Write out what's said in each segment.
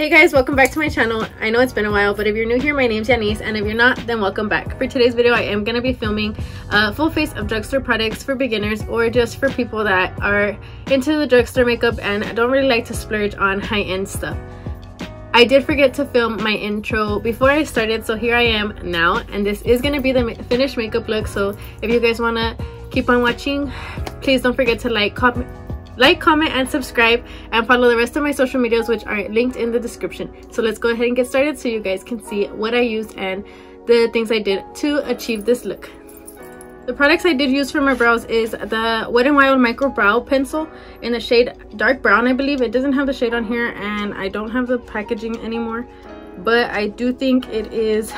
Hey guys, welcome back to my channel. I know it's been a while, but if you're new here, my name's Yanis, and if you're not, then welcome back. For today's video, I am going to be filming a full face of drugstore products for beginners or just for people that are into the drugstore makeup and don't really like to splurge on high-end stuff. I did forget to film my intro before I started, so here I am now, and this is going to be the finished makeup look. So if you guys want to keep on watching, please don't forget to like, comment, and subscribe, and follow the rest of my social medias, which are linked in the description. So let's go ahead and get started so you guys can see what I used and the things I did to achieve this look. The products I did use for my brows is the Wet n Wild Micro Brow Pencil in the shade Dark Brown, I believe. It doesn't have the shade on here, and I don't have the packaging anymore, but I do think it is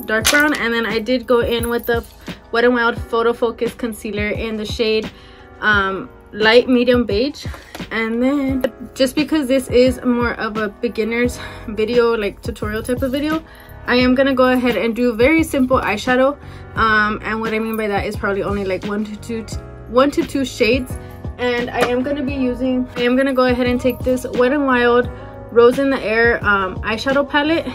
dark brown. And then I did go in with the Wet n Wild Photo Focus Concealer in the shade light medium beige. And then just because this is more of a beginner's video, like tutorial type of video, I am gonna go ahead and do very simple eyeshadow, and what I mean by that is probably only like one to two shades. And I am gonna go ahead and take this Wet n Wild Rose in the Air eyeshadow palette,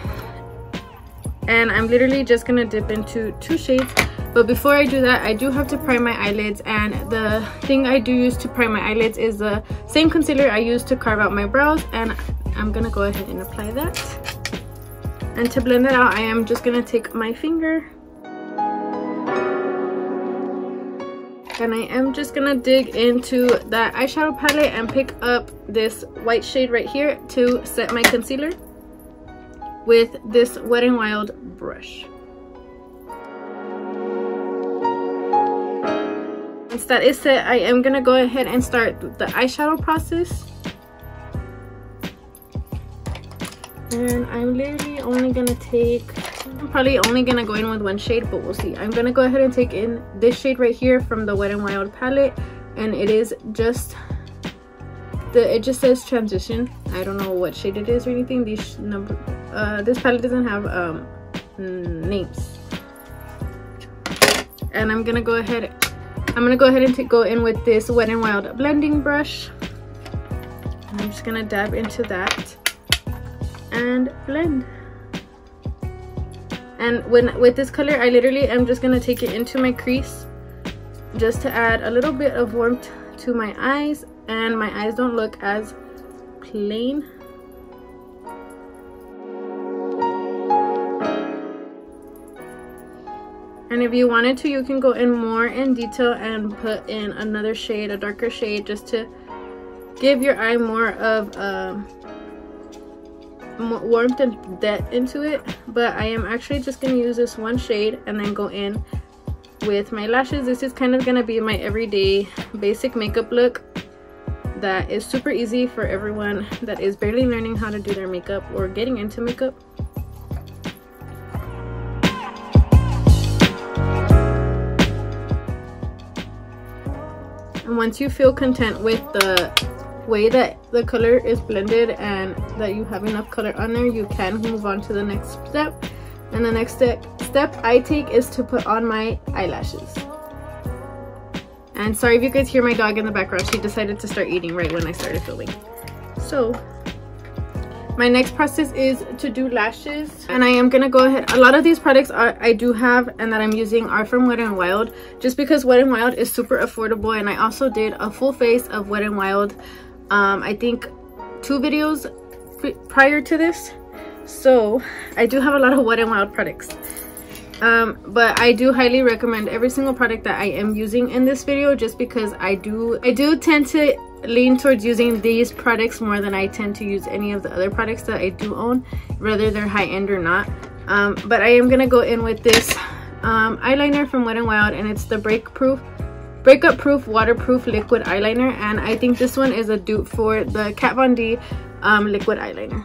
and I'm literally just gonna dip into 2 shades. But before I do that, I do have to prime my eyelids, and the thing I do use to prime my eyelids is the same concealer I use to carve out my brows, and I'm gonna go ahead and apply that. And to blend it out, I am just gonna take my finger, and I am just gonna dig into that eyeshadow palette and pick up this white shade right here to set my concealer with this Wet n Wild brush. Once that is set, I am gonna go ahead and start the eyeshadow process. And I'm literally only gonna take, I'm probably only gonna go in with 1 shade, but we'll see. I'm gonna go ahead and take in this shade right here from the Wet n Wild palette, and it is just it just says transition. I don't know what shade it is or anything. This palette doesn't have names. And I'm gonna go ahead and go in with this Wet n Wild blending brush, and I'm just gonna dab into that and blend. And with this color, I literally am just gonna take it into my crease just to add a little bit of warmth to my eyes, and my eyes don't look as plain. And if you wanted to, you can go in more in detail and put in another shade, a darker shade, just to give your eye more of more warmth and depth into it. But I am actually just going to use this 1 shade and then go in with my lashes. This is kind of going to be my everyday basic makeup look that is super easy for everyone that is barely learning how to do their makeup or getting into makeup. And once you feel content with the way that the color is blended and that you have enough color on there, you can move on to the next step. And the next step I take is to put on my eyelashes. And sorry if you guys hear my dog in the background. She decided to start eating right when I started filming. So my next process is to do lashes, and I am gonna go ahead. A lot of these products I do have and that I'm using are from Wet n Wild, just because Wet n Wild is super affordable. And I also did a full face of Wet n Wild, I think 2 videos prior to this, so I do have a lot of Wet n Wild products. But I do highly recommend every single product that I am using in this video, just because I do tend to lean towards using these products more than I tend to use any of the other products that I do own, whether they're high-end or not. But I am gonna go in with this eyeliner from Wet n Wild, and it's the breakup proof waterproof liquid eyeliner, and I think this one is a dupe for the Kat Von D liquid eyeliner.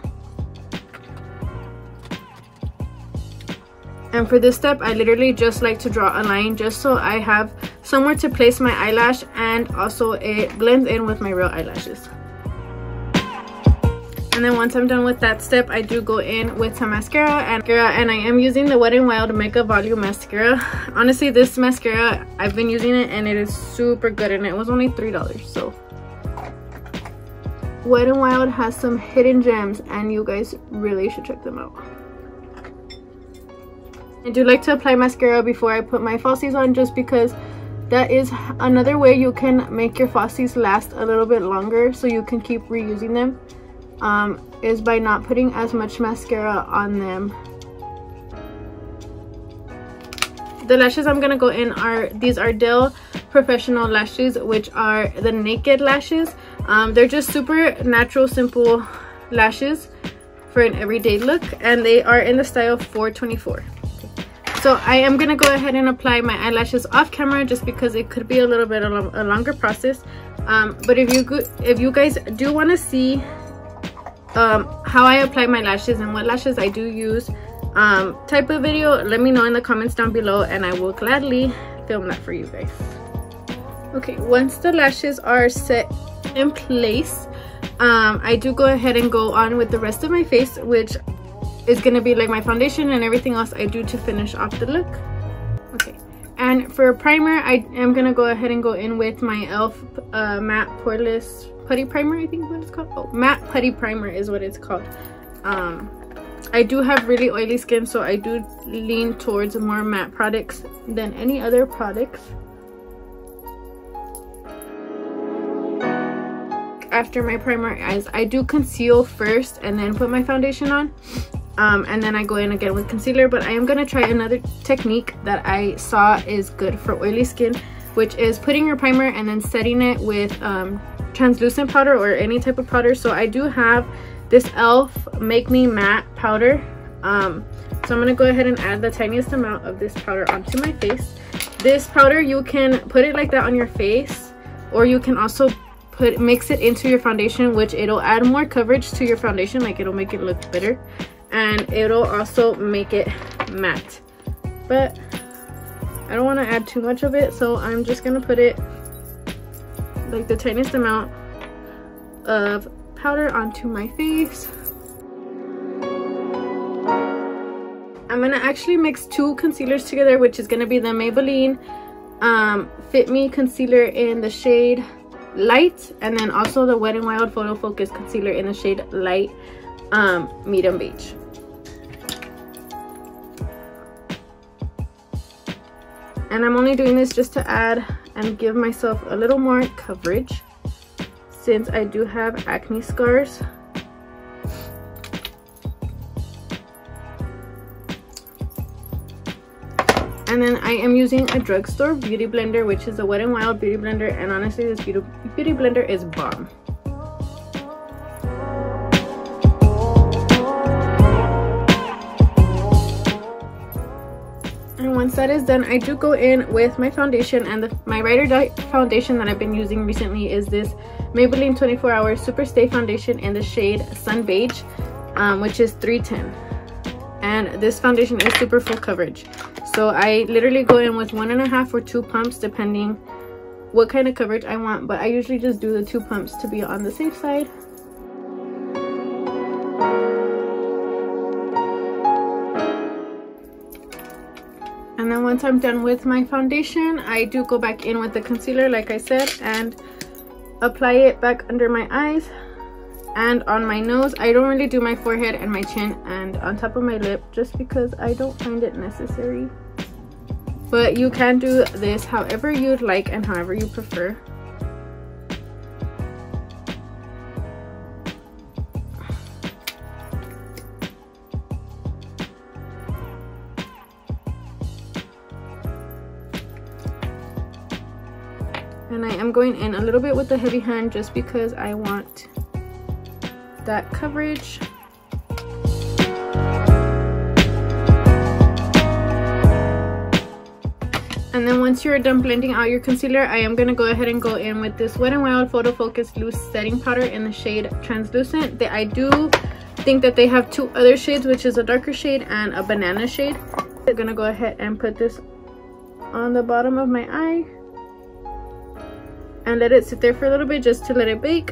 And for this step, I literally just like to draw a line just so I have somewhere to place my eyelash, and also it blends in with my real eyelashes. And then once I'm done with that step, I do go in with some mascara, and I am using the Wet n Wild Mega Volume Mascara. Honestly, this mascara, I've been using it and it is super good, and it was only $3, so Wet n Wild has some hidden gems and you guys really should check them out. I do like to apply mascara before I put my falsies on, just because that is another way you can make your falsies last a little bit longer so you can keep reusing them, is by not putting as much mascara on them. The lashes I'm gonna go in are, these are Dell Professional lashes, which are the naked lashes. They're just super natural, simple lashes for an everyday look, and they are in the style 424. So I am gonna go ahead and apply my eyelashes off camera, just because it could be a little bit of a longer process. But if you guys do want to see how I apply my lashes and what lashes I do use, type of video, let me know in the comments down below and I will gladly film that for you guys. Okay, once the lashes are set in place, I do go ahead and go on with the rest of my face, which is gonna be like my foundation and everything else I do to finish off the look. Okay, and for primer, I am gonna go ahead and go in with my e.l.f. Matte Poreless Putty Primer, I think what it's called. Oh, Matte Putty Primer is what it's called. I do have really oily skin, so I do lean towards more matte products than any other products. After my primer, I do conceal first and then put my foundation on, and then I go in again with concealer. But I am going to try another technique that I saw is good for oily skin, which is putting your primer and then setting it with translucent powder or any type of powder. So I do have this e.l.f. Make Me Matte powder, so I'm going to go ahead and add the tiniest amount of this powder onto my face. This powder, you can put it like that on your face, or you can also mix it into your foundation, which it'll add more coverage to your foundation, like it'll make it look better, and it'll also make it matte. But I don't want to add too much of it, so I'm just gonna put it like the tiniest amount of powder onto my face. I'm gonna actually mix two concealers together, which is gonna be the Maybelline Fit Me concealer in the shade Light, and then also the Wet n Wild Photo Focus concealer in the shade Light Medium Beige. And I'm only doing this just to add and give myself a little more coverage, since I do have acne scars. And then I am using a drugstore beauty blender, which is a Wet n Wild beauty blender, and honestly this beauty blender is bomb. And once that is done, I do go in with my foundation, and my Ride or Die foundation that I've been using recently is this Maybelline 24 Hour Super Stay Foundation in the shade Sun Beige, which is 310. And this foundation is super full coverage. So I literally go in with 1.5 or 2 pumps, depending what kind of coverage I want. But I usually just do the 2 pumps to be on the safe side. And then once I'm done with my foundation, I do go back in with the concealer, like I said, and apply it back under my eyes and on my nose. I don't really do my forehead and my chin and on top of my lip, just because I don't find it necessary. But you can do this however you'd like and however you prefer. And I am going in a little bit with the heavy hand, just because I want that coverage. And then once you're done blending out your concealer, I am going to go ahead and go in with this Wet n Wild Photo Focus Loose Setting Powder in the shade Translucent. I do think that they have 2 other shades, which is a darker shade and a banana shade. I'm going to go ahead and put this on the bottom of my eye and let it sit there for a little bit, just to let it bake.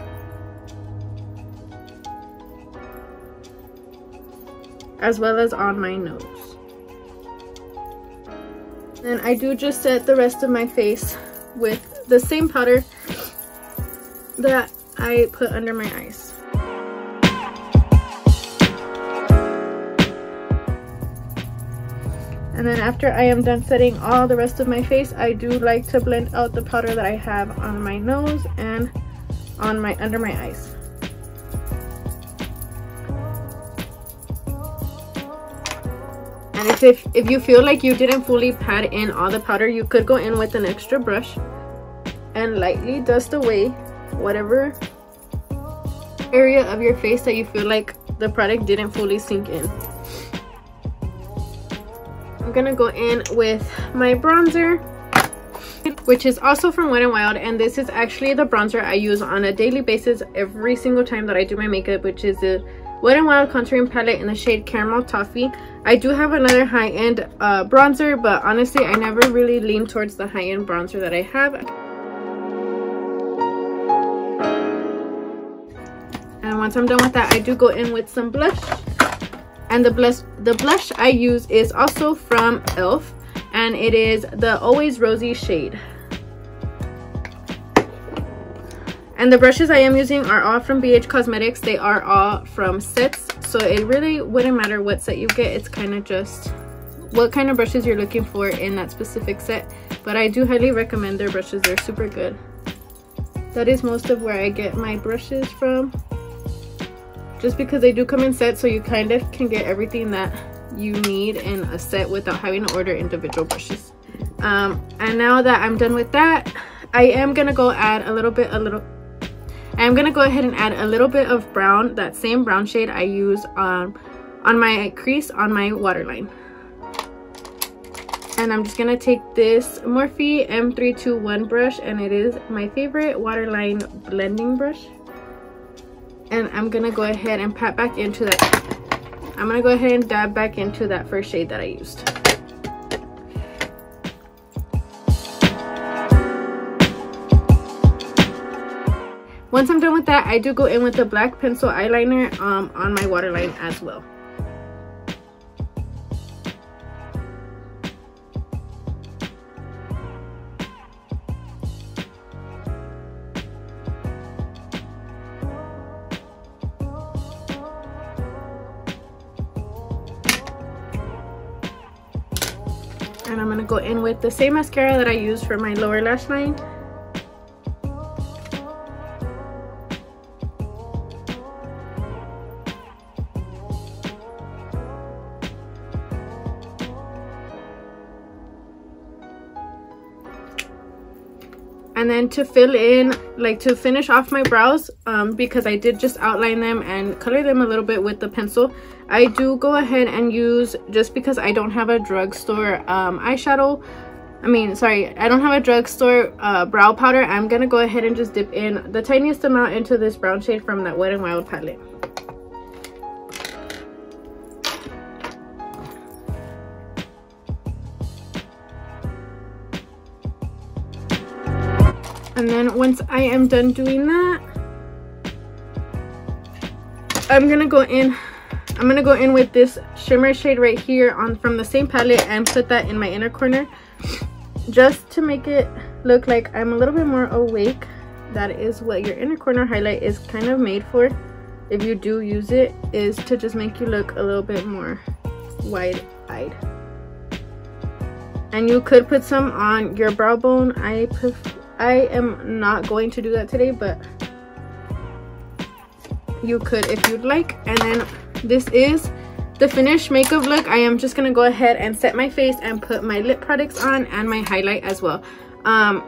As well as on my nose. And I do just set the rest of my face with the same powder that I put under my eyes. And then after I am done setting all the rest of my face, I do like to blend out the powder that I have on my nose and on my under my eyes. And if you feel like you didn't fully pat in all the powder, you could go in with an extra brush and lightly dust away whatever area of your face that you feel like the product didn't fully sink in. I'm gonna go in with my bronzer, which is also from Wet n Wild, and this is actually the bronzer I use on a daily basis every single time that I do my makeup, which is the Wet n Wild contouring palette in the shade Caramel Toffee. I do have another high-end bronzer, but honestly I never really lean towards the high-end bronzer that I have. And once I'm done with that, I do go in with some blush. And the blush I use is also from e.l.f. and it is the Always Rosy shade. And the brushes I am using are all from BH Cosmetics. They are all from sets, so it really wouldn't matter what set you get. It's kind of just what kind of brushes you're looking for in that specific set. But I do highly recommend their brushes. They're super good. That is most of where I get my brushes from, just because they do come in sets, so you kind of can get everything that you need in a set without having to order individual brushes. And now that I'm done with that, I am gonna go add I'm gonna go ahead and add a little bit of brown, that same brown shade I use on my crease on my waterline. And I'm just gonna take this Morphe M321 brush, and it is my favorite waterline blending brush. And I'm gonna go ahead and pat back into that. I'm gonna go ahead and dab back into that first shade that I used. Once I'm done with that, I do go in with the black pencil eyeliner on my waterline as well. And I'm gonna go in with the same mascara that I use for my lower lash line. And then to fill in, like to finish off my brows, because I did just outline them and color them a little bit with the pencil, I do go ahead and use, just because I don't have a drugstore eyeshadow, I don't have a drugstore brow powder, I'm gonna go ahead and just dip in the tiniest amount into this brown shade from that Wet n Wild palette. And then once I am done doing that, I'm gonna go in with this shimmer shade right here from the same palette and put that in my inner corner, just to make it look like I'm a little bit more awake. That is what your inner corner highlight is kind of made for, if you do use it, is to just make you look a little bit more wide-eyed. And you could put some on your brow bone. I am not going to do that today, but you could if you'd like. And then this is the finished makeup look. I am just gonna go ahead and set my face and put my lip products on and my highlight as well. I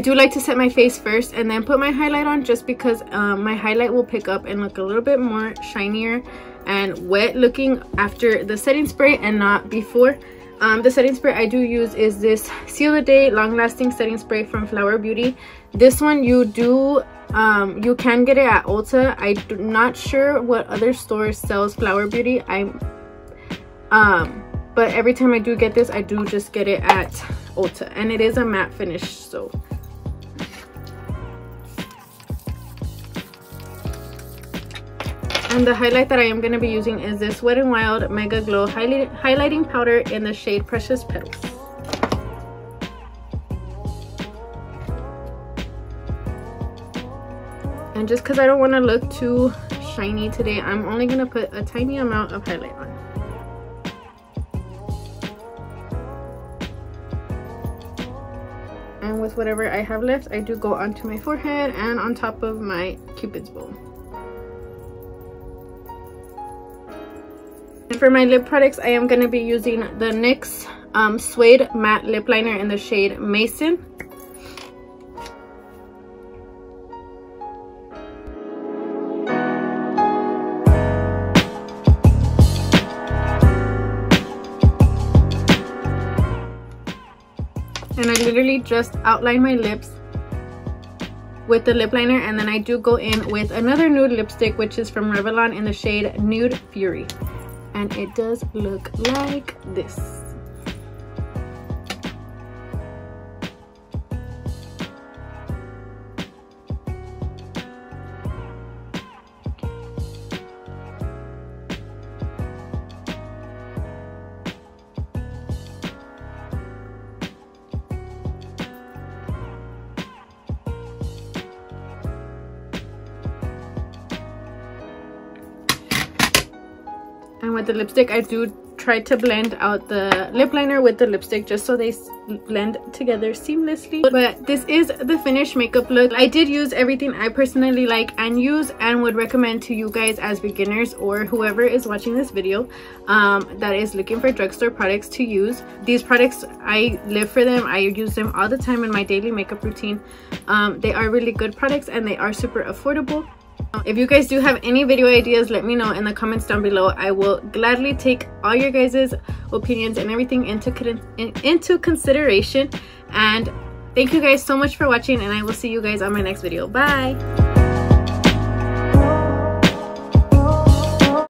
do like to set my face first and then put my highlight on, just because my highlight will pick up and look a little bit more shinier and wet looking after the setting spray and not before. The setting spray I do use is this Seal the Day long lasting setting spray from Flower Beauty. This one you can get it at Ulta. I'm not sure what other store sells Flower Beauty. But every time I do get this, I do just get it at Ulta, and it is a matte finish. So and the highlight that I am going to be using is this Wet n Wild Mega Glow highlighting powder in the shade Precious Petals. And just because I don't want to look too shiny today, I'm only going to put a tiny amount of highlight on. And with whatever I have left, I do go onto my forehead and on top of my Cupid's bow. And for my lip products, I am going to be using the NYX Suede Matte Lip Liner in the shade Mason. And I literally just outline my lips with the lip liner, and then I do go in with another nude lipstick, which is from Revlon in the shade Nude Fury. And it does look like this. And with the lipstick, I do try to blend out the lip liner with the lipstick just so they blend together seamlessly. But this is the finished makeup look. I did use everything I personally like and use and would recommend to you guys as beginners or whoever is watching this video that is looking for drugstore products to use. These products, I live for them. I use them all the time in my daily makeup routine. They are really good products and they are super affordable. If you guys do have any video ideas, let me know in the comments down below. I will gladly take all your guys' opinions and everything into consideration. And thank you guys so much for watching, and I will see you guys on my next video. Bye!